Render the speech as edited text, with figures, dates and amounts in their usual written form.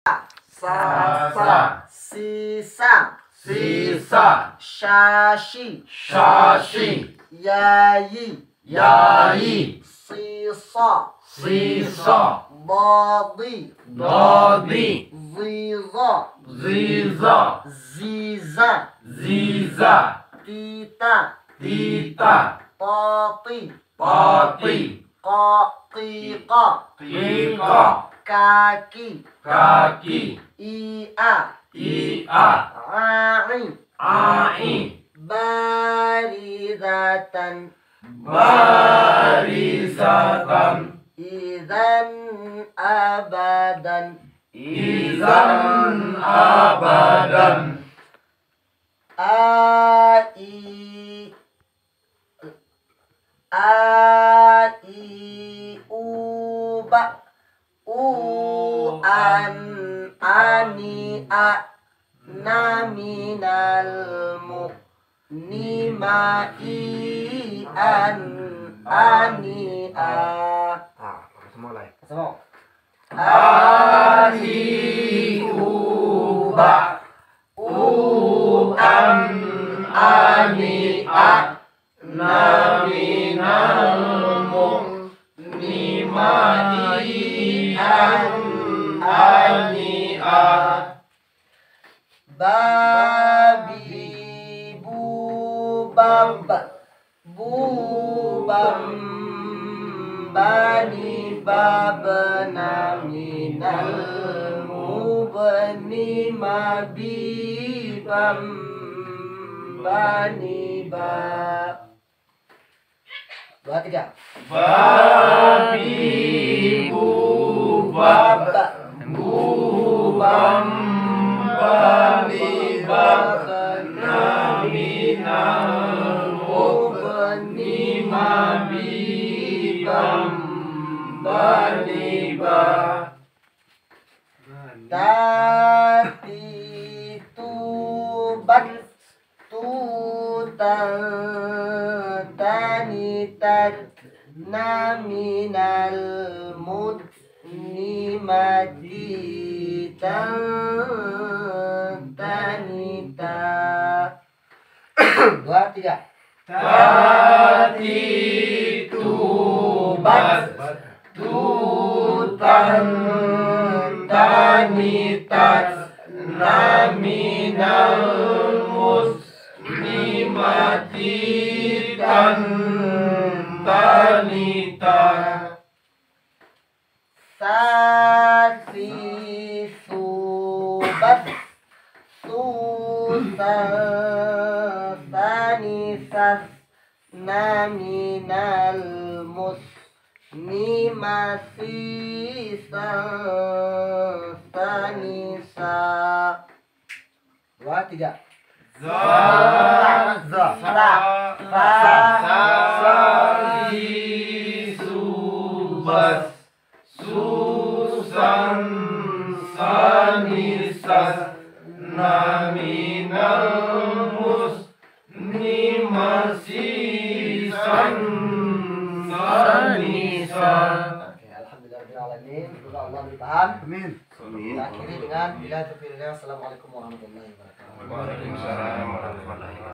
Sasa, sisa, sisa, shashi, shashi, yayi, yayi, sisa, sisa, dadi, dadi, ziza, ziza, ziza, ziza, tita, tita, tati, pati, qaqiqa, tika, kaki, kaki, ia, ia, ai, ai, barizatan, barisatan, idzan abadan, izan abadan, ai, uba, an, ani, naminal nimai, ani, Semua lah. semua. ani, uba, an, ani, naminal nimai, ani, Babi, bubab, bubam, bani, babna, minal mubni, mabibam, bani, bab. 2, 3. babi, bubab, bubam, babi, babna, minal mubni, mabibam, bani, bab. Tati, tubat, tutan, tani, tat, naminal mudni, madi, tan, tani, ta. 2, 3. Tati, tubat, tutan, tani, tat, naminal muslimati, tan, tani, ta. Sasi, subat, susan, sani, sas, naminal musni, masih, sani, sa. 2, 3. Sasi, subas, susan, sani, sas, naminal musni, masih, sani, sa. Oke, alhamdulillahirobbilalamin. Semoga Allah bertahan. Amin. Kita akhiri dengan bila taufiq. Assalamualaikum warahmatullahi wabarakatuh. Waalaikumsalam warahmatullahi wabarakatuh.